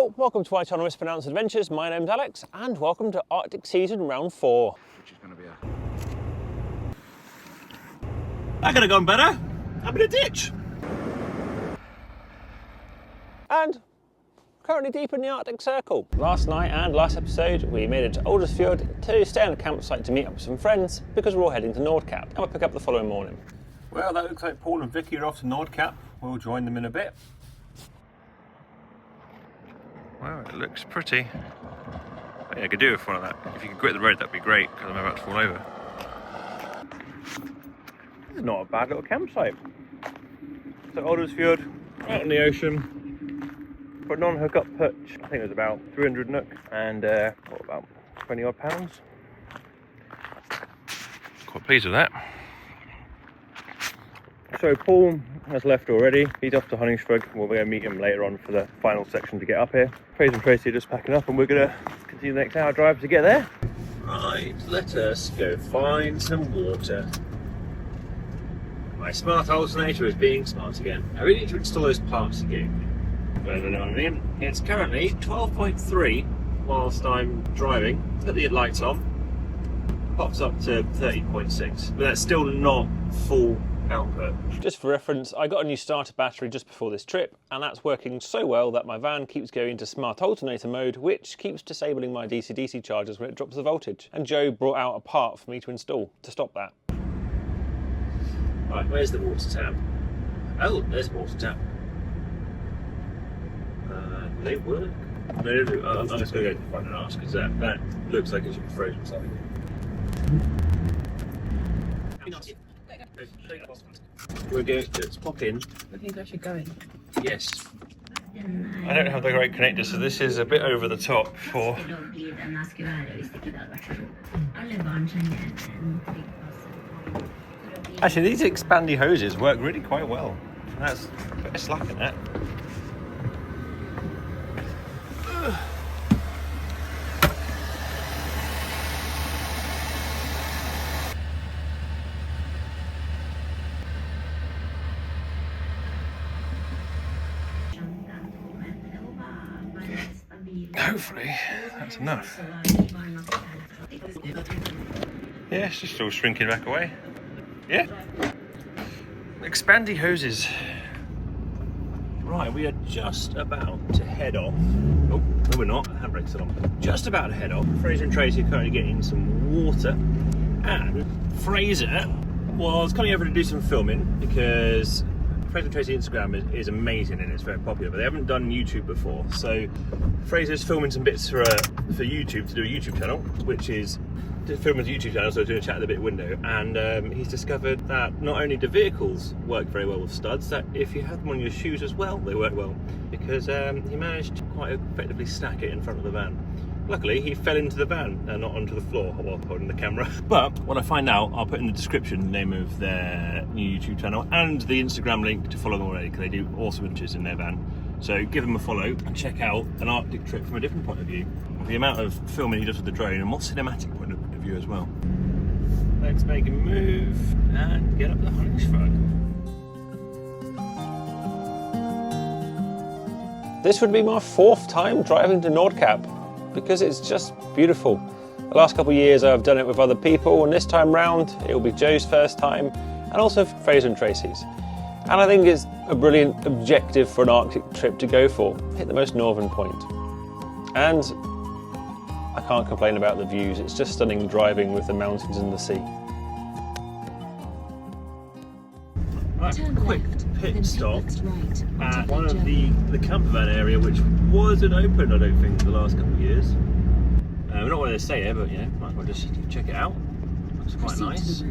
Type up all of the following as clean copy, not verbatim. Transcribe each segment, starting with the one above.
Well, welcome to my channel Mispronounced Adventures. My name's Alex and welcome to Arctic Season Round 4. Which is going to be That could have gone better. I'm in a ditch. And currently deep in the Arctic Circle. Last night and last episode we made it to Oldesfjord to stay on a campsite to meet up with some friends because we're all heading to Nordkapp and we'll pick up the following morning. Well, that looks like Paul and Vicky are off to Nordkapp. We'll join them in a bit. Wow, it looks pretty. Yeah, I could do with one of that. If you could quit the road, that'd be great, because I'm about to fall over. This is not a bad little campsite. So Oldesfjord, out in the ocean, for a non-hookup perch. I think it was about 300 nook and what, about 20 odd pounds. Quite pleased with that. So Paul has left already. He's off to Honningsvåg. We'll go meet him later on for the final section to get up here. Fraser and Tracy are just packing up and we're going to continue the next hour drive to get there. Right, let us go find some water. My smart alternator is being smart again. I really need to install those parts again. I don't know what I mean. It's currently 12.3 whilst I'm driving. Put the lights on. Pops up to 30.6. But that's still not full output. Just for reference, I got a new starter battery just before this trip and that's working so well that my van keeps going into smart alternator mode, which keeps disabling my DC-DC chargers when it drops the voltage. And Joe brought out a part for me to install to stop that. Right, where's the water tap? Oh, there's the water tap. Do they work? No, I'm just going to go to the front and ask because that looks like it should be frozen or something. We're going to pop in. I think I should go in. Yes. I don't have the right connector, so this is a bit over the top for... Actually, these expandy hoses work really quite well. That's a bit of slack in that. Hopefully, that's enough. Yeah, it's just all shrinking back away. Yeah. Expandy hoses. Right, we are just about to head off. Oh, no we're not, handbrake's still on. Just about to head off. Fraser and Tracy are currently getting some water. And Fraser was coming over to do some filming because Fraser and Tracy's Instagram is amazing and it's very popular, but they haven't done YouTube before. So Fraser's filming some bits for YouTube to do a YouTube channel, which is to film his YouTube channel, so doing a chat at the bit window. And he's discovered that not only do vehicles work very well with studs, that if you have them on your shoes as well, they work well. Because he managed to quite effectively stack it in front of the van. Luckily, he fell into the van and not onto the floor while holding the camera. But when I find out, I'll put in the description the name of their new YouTube channel and the Instagram link to follow them already, because they do awesome adventures in their van. So give them a follow and check out an Arctic trip from a different point of view. The amount of filming he does with the drone and more cinematic point of view as well. Let's make a move and get up the Honningsvåg. This would be my 4th time driving to Nordkapp, because it's just beautiful. The last couple of years I've done it with other people, and this time round it'll be Joe's first time and also Fraser and Tracy's. And I think it's a brilliant objective for an Arctic trip to go for. Hit the most northern point. And I can't complain about the views, it's just stunning driving with the mountains and the sea. Right, quick pit stop at one of the campervan area, which wasn't open, I don't think, for the last couple of years. We're not wanting to stay here, but you know, might as well just check it out. Looks quite nice.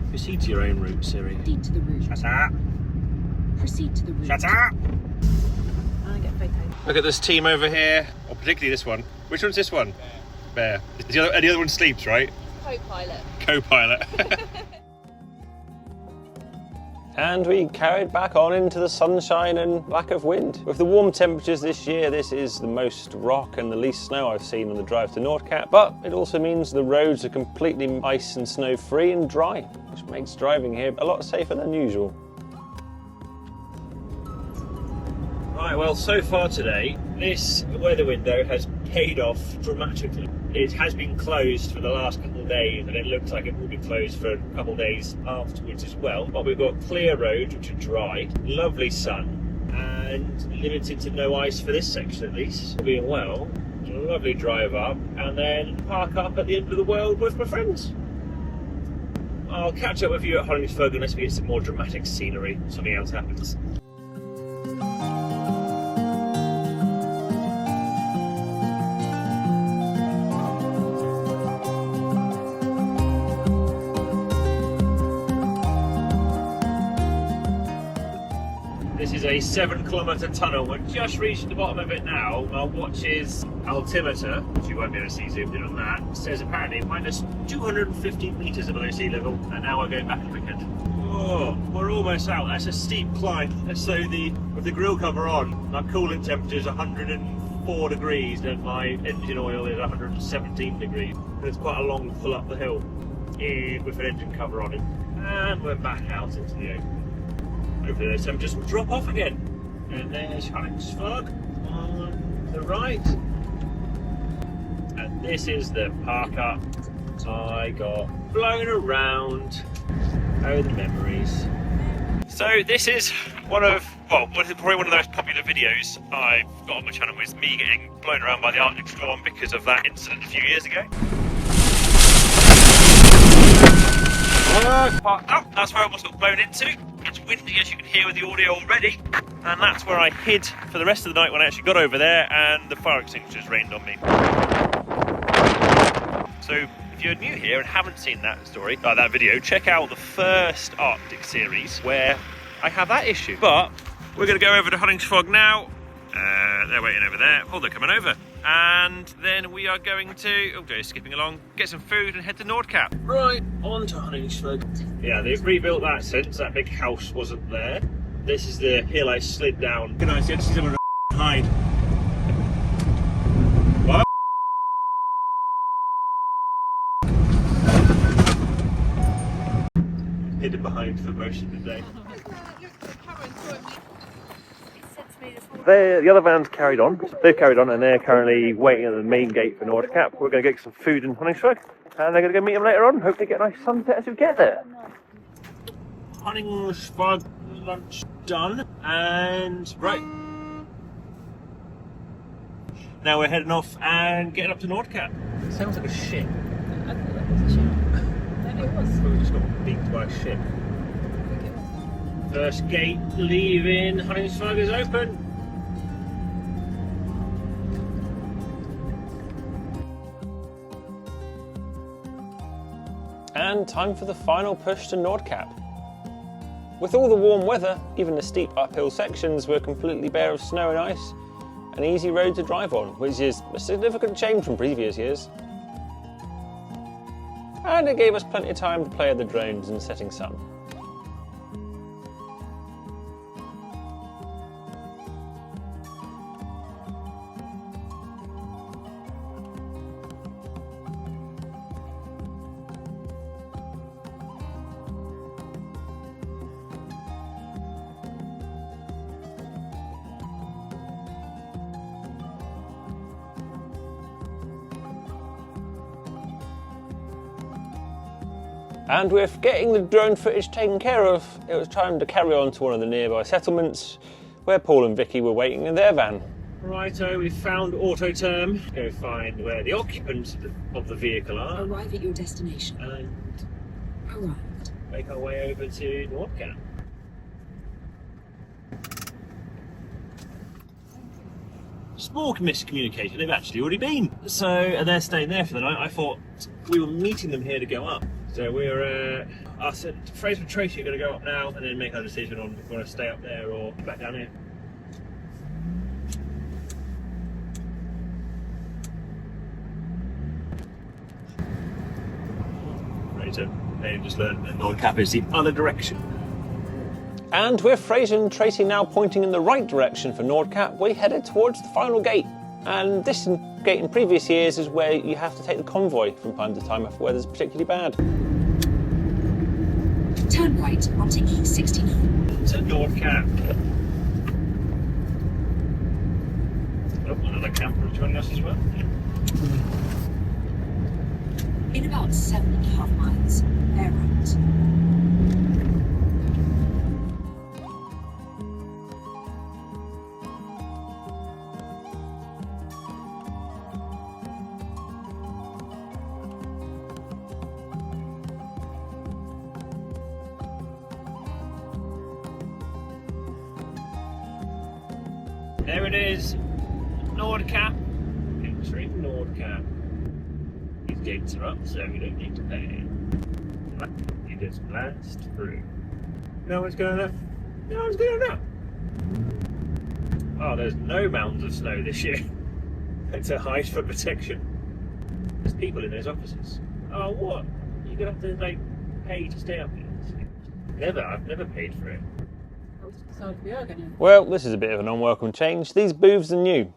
Proceed to your own route, Siri. Proceed to the route. Shut up! Proceed to the route. Shut up! I get photos. Look at this team over here, or particularly this one. Which one's this one? Bear. The other one sleeps, right? Co-pilot. Co-pilot. And we carried back on into the sunshine and lack of wind. With the warm temperatures this year, this is the most rock and the least snow I've seen on the drive to Nordkapp, but it also means the roads are completely ice and snow free and dry, which makes driving here a lot safer than usual. Right, Right, well, so far today, this weather window has paid off dramatically. It has been closed for the last couple of days, and it looks like it will be closed for a couple of days afterwards as well. But we've got clear roads, which are dry, lovely sun, and limited to no ice for this section at least. Being well, lovely drive up, and then park up at the end of the world with my friends. I'll catch up with you at Hollingsford unless we get some more dramatic scenery, something else happens. This is a 7-kilometre tunnel. We're just reached the bottom of it now. Our watch's altimeter, which you won't be able to see zoomed in on that, says apparently minus 250 metres below sea level, and now we're going back up again. Oh, we're almost out. That's a steep climb. So with the grill cover on, my coolant temperature is 104 degrees and my engine oil is 117 degrees. And it's quite a long pull up the hill with an engine cover on it. And we're back out into the open. Hopefully those temperatures will drop off again. And there's Hollingsford on the right. And this is the park up I got blown around. Oh, the memories. So this is probably one of the most popular videos I've got on my channel, is me getting blown around by the Arctic storm because of that incident a few years ago. That's where I almost got blown into. It's windy, as you can hear with the audio already, and that's where I hid for the rest of the night when I actually got over there and the fire extinguishers rained on me. So if you're new here and haven't seen that video, check out the first Arctic series where I have that issue. But we're going to go over to Hollingsford now. They're waiting over there. Oh, they're coming over. And then we are going to, skipping along, get some food and head to Nordkapp. Right, on to Hollingsford. Yeah, they've rebuilt that since that big house wasn't there. This is the hill I slid down. Can I see someone hide? What? Hidden behind for most of the day. The other van's carried on. They've carried on and they're currently waiting at the main gate for Nordkapp. We're going to get some food in Hollingsford and they're going to go meet them later on. Hopefully get a nice sunset as we get there. Hollingsford lunch done, and right. Now we're heading off and getting up to Nordkapp. Sounds like a ship. I thought that was a ship. Maybe it was. We just got beaked by a ship. I think it was. First gate leaving Hollingsford is open. And time for the final push to Nordkapp. With all the warm weather, even the steep uphill sections were completely bare of snow and ice, an easy road to drive on, which is a significant change from previous years. And it gave us plenty of time to play with the drones in the setting sun. And with getting the drone footage taken care of, it was time to carry on to one of the nearby settlements where Paul and Vicky were waiting in their van. Righto, we've found Autoterm. Go find where the occupants of the vehicle are. Arrive at your destination. And Arrived. make our way over to Nordkapp. Small miscommunication, they've actually already been. So, and they're staying there for the night. I thought we were meeting them here to go up. So we're, us and Fraser and Tracy are going to go up now and then make our decision on if we want to stay up there or back down here. Right, so they just learned that Nordkapp is the other direction. And with Fraser and Tracy now pointing in the right direction for Nordkapp, we headed towards the final gate. And this gate in previous years is where you have to take the convoy from time to time if the weather's particularly bad. Turn right onto E69. To Nordkapp. Oh, another camper joining us as well. In about 7.5 miles, bear right. There it is, Nordkapp. Entering Nordkapp. These gates are up, so we don't need to pay. You just blast through. No one's going up. No one's going up. Oh, there's no mounds of snow this year. It's a hide for protection. There's people in those offices. Oh, what? You're gonna have to like pay to stay up here. Never. I've never paid for it. So we are going to. Well, this is a bit of an unwelcome change. These booths are new.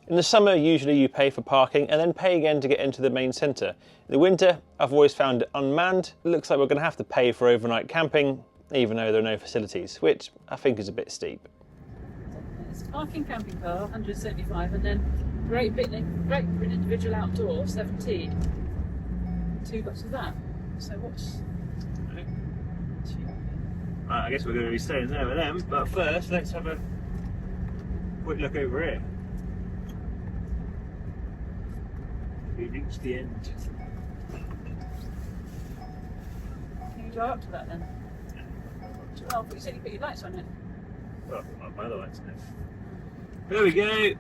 In the summer, usually you pay for parking and then pay again to get into the main centre. In the winter, I've always found it unmanned. It looks like we're going to have to pay for overnight camping, even though there are no facilities, which I think is a bit steep. It's parking camping car, 175, and then great for an individual outdoor, 17. 2 lots of that. So what's... Right, I guess we're going to be staying there with them, but first let's have a quick look over here. We reached the end. Can you drive up to that then? Oh, but you said you put your lights on it. Well, my other lights now. There we go,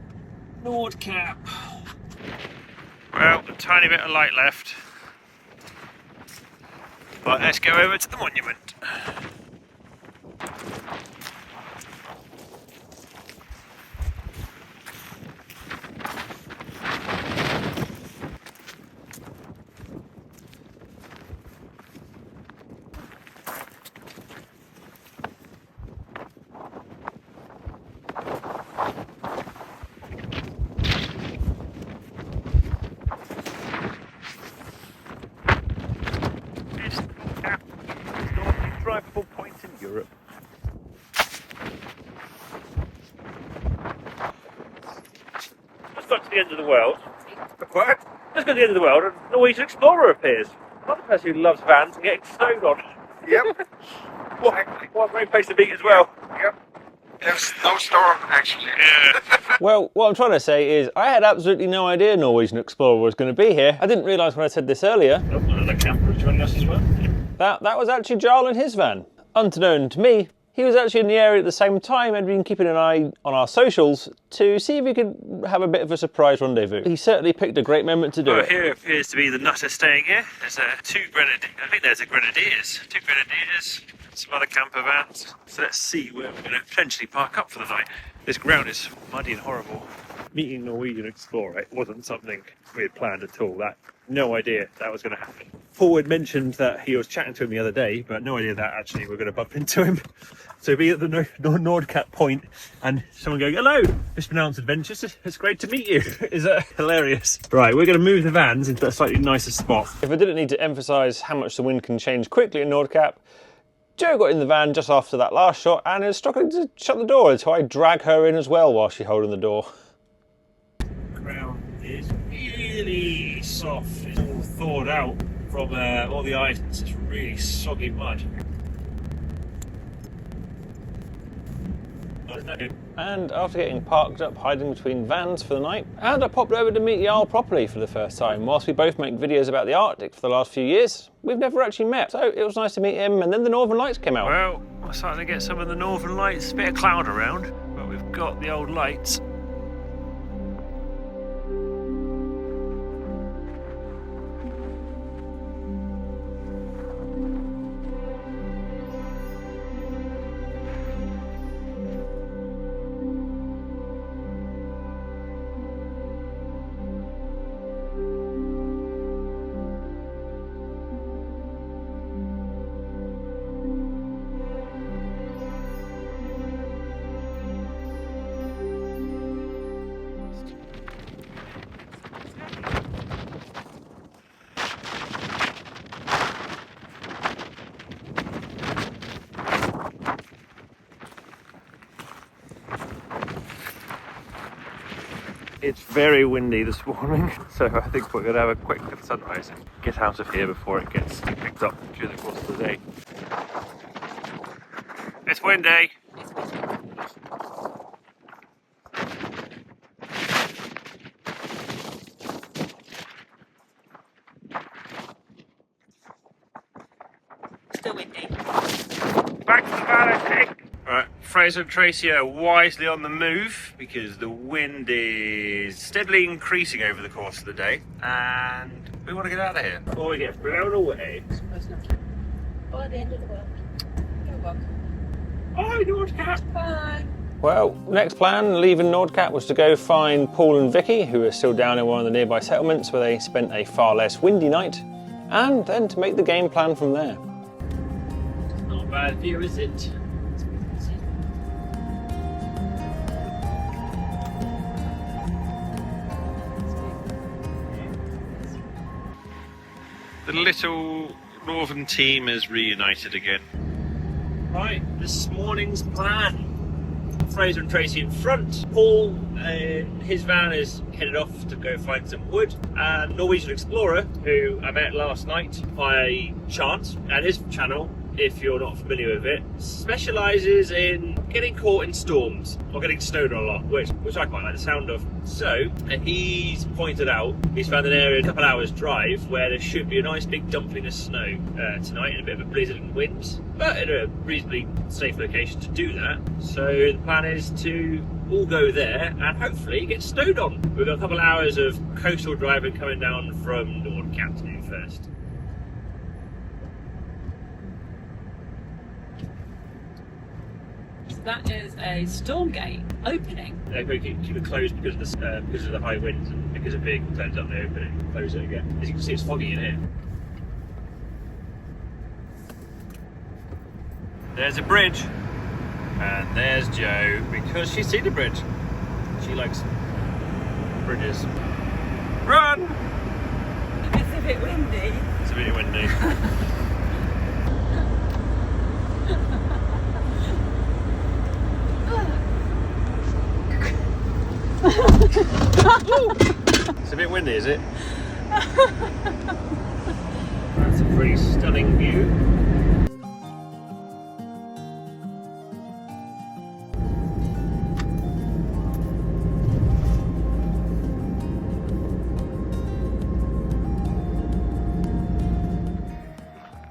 Nordkapp. Well, a tiny bit of light left, but let's go over to the monument. Drivable point in Europe. Just got to the end of the world. What? Just got to the end of the world, and a Norwegian explorer appears. Another person who loves vans and getting snowed on. Yep. What a great place to meet as well. Yep. There's no storm, actually. Yeah. Well, what I'm trying to say is I had absolutely no idea Norwegian Explorer was going to be here. I didn't realise when I said this earlier. Oh, another camper joining us as well. That was actually Jarl in his van. Unbeknown to me, he was actually in the area at the same time and been keeping an eye on our socials to see if he could have a bit of a surprise rendezvous. He certainly picked a great moment to do Well, it. here appears to be the nutter staying here. There's two grenadiers. I think there's a grenadiers. Two grenadiers. Some other camper vans. So let's see where we're going to potentially park up for the night. This ground is muddy and horrible. Meeting Norwegian Explorer, it wasn't something we had planned at all. No idea that was going to happen. Paul had mentioned that he was chatting to him the other day, but no idea that actually we're going to bump into him. So be at the Nordkapp point and someone going, "Hello, Mispronounced Adventures, it's great to meet you." Is hilarious. Right, we're going to move the vans into a slightly nicer spot. If I didn't need to emphasise how much the wind can change quickly in Nordkapp, Jo got in the van just after that last shot and is struggling to shut the door until I drag her in as well while she's holding the door. The ground is really soft. It's all thawed out from all the ice. It's just really soggy mud. And after getting parked up hiding between vans for the night, and I popped over to meet Jarl properly for the first time. Whilst we both make videos about the Arctic for the last few years, we've never actually met, so it was nice to meet him, and then the Northern Lights came out. Well, we're starting to get some of the Northern Lights, a bit of cloud around, but we've got the old lights. It's very windy this morning, so I think we're going to have a quick look at the sunrise and get out of here before it gets picked up during the course of the day. It's windy. Still windy. Back to the van, I think. Right, Fraser and Tracy are wisely on the move because the wind is steadily increasing over the course of the day, and we want to get out of here before we get blown away. By the end of the world. You're welcome. Bye, Nordkapp. Bye. Well, next plan, leaving Nordkapp, was to go find Paul and Vicky, who are still down in one of the nearby settlements where they spent a far less windy night, and then to make the game plan from there. Not a bad view, is it? The little northern team is reunited again. Right, this morning's plan. Fraser and Tracy in front. Paul, his van is headed off to go find some wood. And Norwegian Explorer, who I met last night by chance, and his channel, if you're not familiar with it, specialises in getting caught in storms or getting snowed on a lot, which I quite like the sound of. So, he's pointed out he's found an area a couple hours drive where there should be a nice big dumpling of snow tonight and a bit of a blizzard and wind, but in a reasonably safe location to do that. So the plan is to all go there and hopefully get snowed on. We've got a couple hours of coastal driving coming down from Nordkapp to do first. That is a storm gate opening. They're going to keep it closed because of the high winds and because a vehicle turns up, they open it and close it again. As you can see, it's foggy in here. There's a bridge, and there's Jo because she's seen the bridge. She likes bridges. Run! It's a bit windy. It's a bit windy. It's a bit windy, is it? That's a pretty stunning view.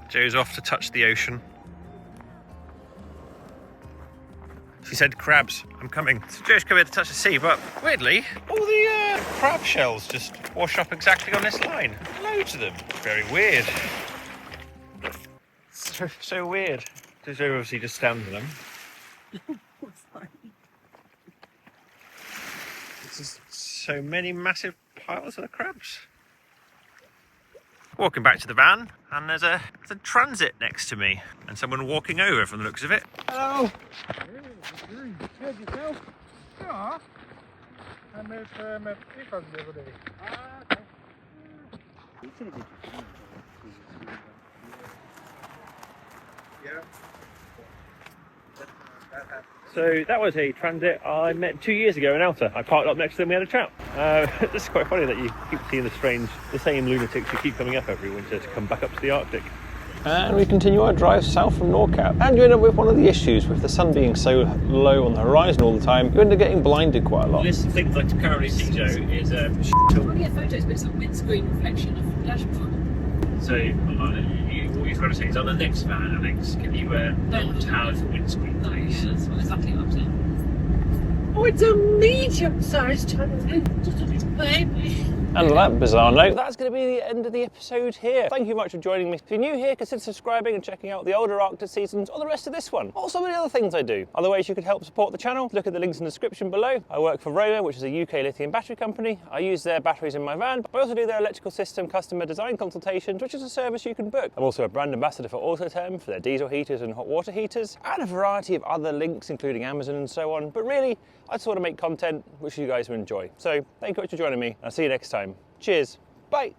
Jo's off to touch the ocean. She said, crabs, I'm coming. So Jo's come here to touch the sea, but weirdly, all the crab shells just wash up exactly on this line. Loads of them. Very weird. So weird. So Jo obviously just stands in them. There's just so many massive piles of the crabs. Walking back to the van, and there's a transit next to me, and someone walking over from the looks of it. Hello. Heard yourself? Ja. En met vliegtuig de hele day. Yeah. So that was a transit I met 2 years ago in Alta. I parked up next to them, we had a chat. This is quite funny that you keep seeing the same lunatics who keep coming up every winter to come back up to the Arctic. And we continue our drive south from Nordkapp, and you end up with one of the issues with the sun being so low on the horizon all the time, you end up getting blinded quite a lot. The list of things I currently see, Jo, is I'm looking at photos, but it's a windscreen reflection of the dashboard. so what you've got to say is on the next van, Alex, can you not have the windscreen, Oh, please? yeah, that's exactly what I'm saying. Oh, it's a medium-sized channel. Just a little baby. And on that bizarre note, that's going to be the end of the episode here. Thank you very much for joining me. If you're new here, consider subscribing and checking out the older Arctic seasons or the rest of this one, or some of the other things I do. Other ways you could help support the channel, look at the links in the description below. I work for Roma, which is a UK lithium battery company. I use their batteries in my van, but I also do their electrical system customer design consultations, which is a service you can book. I'm also a brand ambassador for Autotherm for their diesel heaters and hot water heaters, and a variety of other links, including Amazon and so on. But really, I just want to make content which you guys will enjoy. So thank you very much for joining me. I'll see you next time. Cheers. Bye.